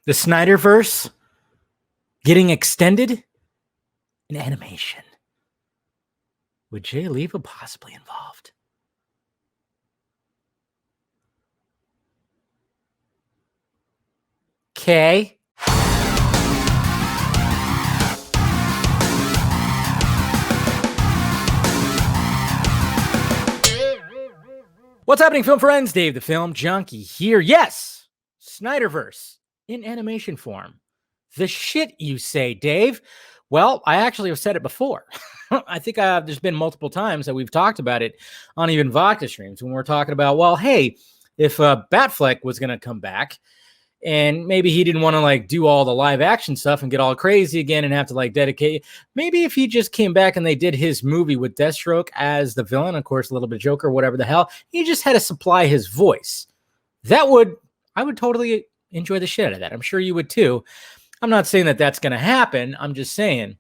The SnyderVerse getting extended in animation. With Jay Oliva possibly involved. Okay. What's happening, film friends? Dave the Film Junkie here. Yes, SnyderVerse in animation form. The shit you say, Dave. Well, I actually have said it before. I think there's been multiple times that we've talked about it on even vodka streams when we're talking about, well, hey, if Batfleck was going to come back and maybe he didn't want to like do all the live action stuff and get all crazy again and have to like dedicate, maybe if he just came back and they did his movie with Deathstroke as the villain, of course, a little bit Joker, whatever the hell, he just had to supply his voice. I would totally enjoy the shit out of that. I'm sure you would too. I'm not saying that that's going to happen. I'm just saying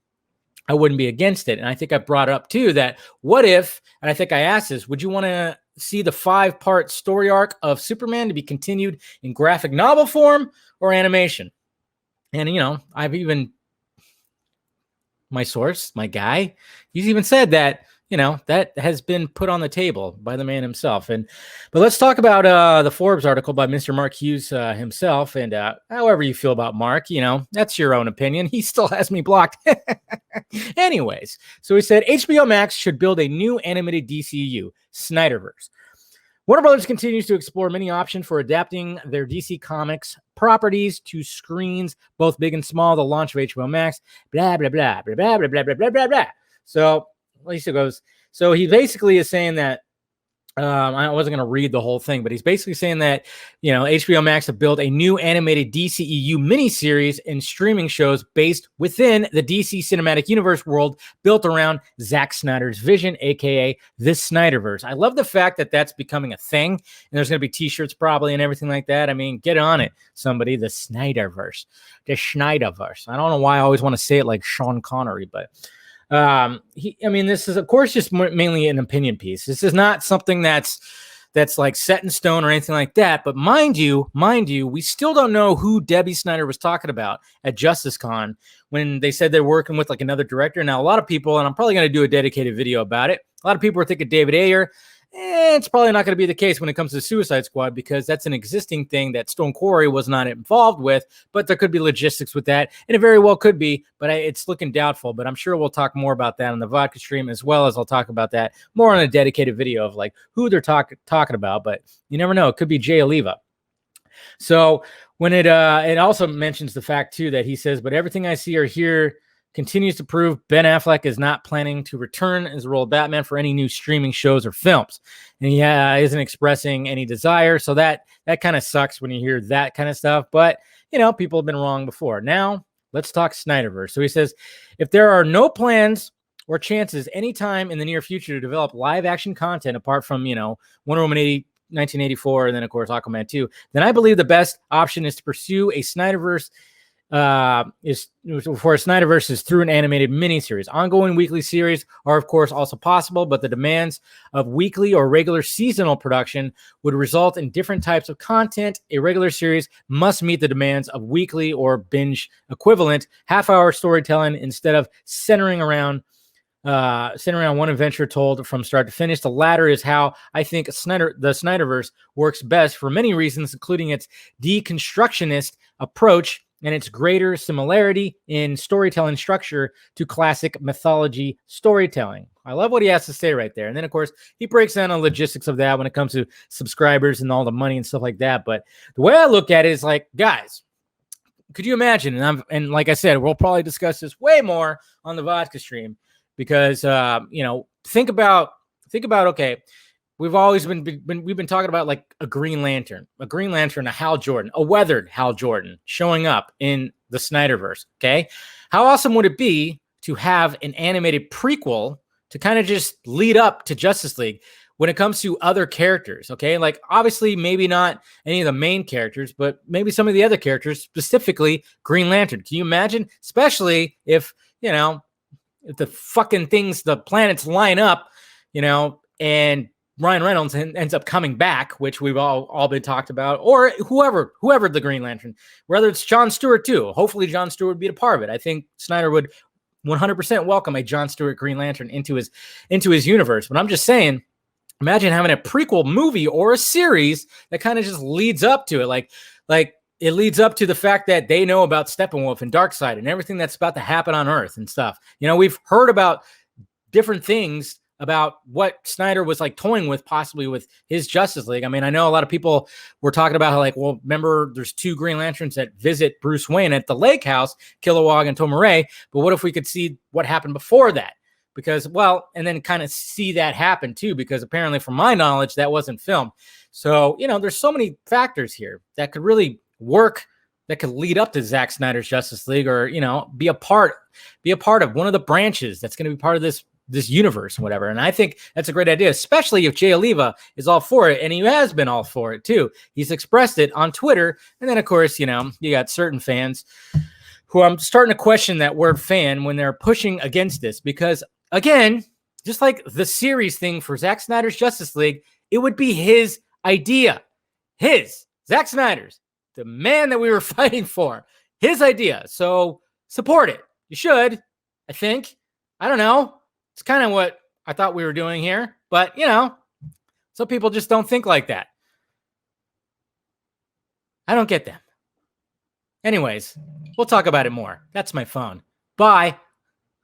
I wouldn't be against it. And I think I brought up too that what if, and I think I asked this, would you want to see the 5-part story arc of Superman to be continued in graphic novel form or animation? And, you know, I've even, my source, my guy, he's even said that, you know, that has been put on the table by the man himself. But let's talk about the Forbes article by Mr. Mark Hughes himself. And however you feel about Mark, you know, that's your own opinion. He still has me blocked. Anyways, so he said HBO Max should build a new animated DCU, SnyderVerse. Warner Brothers continues to explore many options for adapting their DC Comics properties to screens, both big and small. The launch of HBO Max, blah, blah, blah, blah, blah, blah, blah, blah, blah, blah, blah. So, at least it goes. So he basically is saying that I wasn't going to read the whole thing, but he's basically saying that, you know, HBO Max have built a new animated DCEU miniseries and streaming shows based within the DC Cinematic Universe world built around Zack Snyder's vision, aka the SnyderVerse. I love the fact that that's becoming a thing, and there's going to be t-shirts probably and everything like that. I mean, get on it, somebody. The SnyderVerse. The SnyderVerse. I don't know why I always want to say it like Sean Connery, but this is, of course, just mainly an opinion piece. This is not something that's like set in stone or anything like that. But mind you, we still don't know who Debbie Snyder was talking about at JusticeCon when they said they're working with like another director. Now, a lot of people, and I'm probably going to do a dedicated video about it, a lot of people are thinking David Ayer. It's probably not going to be the case when it comes to Suicide Squad, because that's an existing thing that Stone Quarry was not involved with, but there could be logistics with that, and it very well could be, but it's looking doubtful. But I'm sure we'll talk more about that on the vodka stream, as well as I'll talk about that more on a dedicated video of like who they're talking about, but you never know. It could be Jay Oliva. So when it also mentions the fact too that he says, but everything I see or hear continues to prove Ben Affleck is not planning to return as the role of Batman for any new streaming shows or films. And he isn't expressing any desire. So that kind of sucks when you hear that kind of stuff. But, you know, people have been wrong before. Now, let's talk SnyderVerse. So he says, if there are no plans or chances anytime in the near future to develop live action content apart from, you know, Wonder Woman 1984, and then, of course, Aquaman 2, then I believe the best option is to pursue a SnyderVerse is through an animated miniseries. Ongoing weekly series are, of course, also possible, but the demands of weekly or regular seasonal production would result in different types of content. A regular series must meet the demands of weekly or binge equivalent half-hour storytelling instead of centering around one adventure told from start to finish. The latter is how I think the SnyderVerse works best for many reasons, including its deconstructionist approach and its greater similarity in storytelling structure to classic mythology storytelling. I love what he has to say right there. And then, of course, he breaks down the logistics of that when it comes to subscribers and all the money and stuff like that. But the way I look at it is like, guys, could you imagine? And like I said, we'll probably discuss this way more on the vodka stream because, think about, okay, we've always been talking about like a Green Lantern, a Hal Jordan, a weathered Hal Jordan showing up in the SnyderVerse. Okay. How awesome would it be to have an animated prequel to kind of just lead up to Justice League when it comes to other characters? Okay. Like obviously maybe not any of the main characters, but maybe some of the other characters, specifically Green Lantern. Can you imagine? Especially if the fucking things, the planets line up, and Ryan Reynolds ends up coming back, which we've all been talked about, or whoever the Green Lantern, whether it's Jon Stewart too. Hopefully Jon Stewart would be a part of it. I think Snyder would 100% welcome a Jon Stewart Green Lantern into his universe. But I'm just saying, imagine having a prequel movie or a series that kind of just leads up to it, like it leads up to the fact that they know about Steppenwolf and Darkseid and everything that's about to happen on Earth and stuff. You know, we've heard about different things about what Snyder was like toying with, possibly with his Justice League. I mean, I know a lot of people were talking about how, like, well, remember there's 2 Green Lanterns that visit Bruce Wayne at the lake house, Kilowog and Tomare, but what if we could see what happened before that? Because, well, and then kind of see that happen too, because apparently from my knowledge, that wasn't filmed. So, you know, there's so many factors here that could really work, that could lead up to Zack Snyder's Justice League, or, you know, be a part of one of the branches that's going to be part of this universe, whatever. And I think that's a great idea, especially if Jay Oliva is all for it, and he has been all for it too. He's expressed it on Twitter. And then, of course, you know, you got certain fans who I'm starting to question that word fan when they're pushing against this, because again, just like the series thing for Zack Snyder's Justice League, it would be his idea. Zack Snyder's, the man that we were fighting for, his idea. So support it. You should, I think. I don't know. It's kind of what I thought we were doing here, but, you know, some people just don't think like that. I don't get them. Anyways, we'll talk about it more. That's my phone. Bye.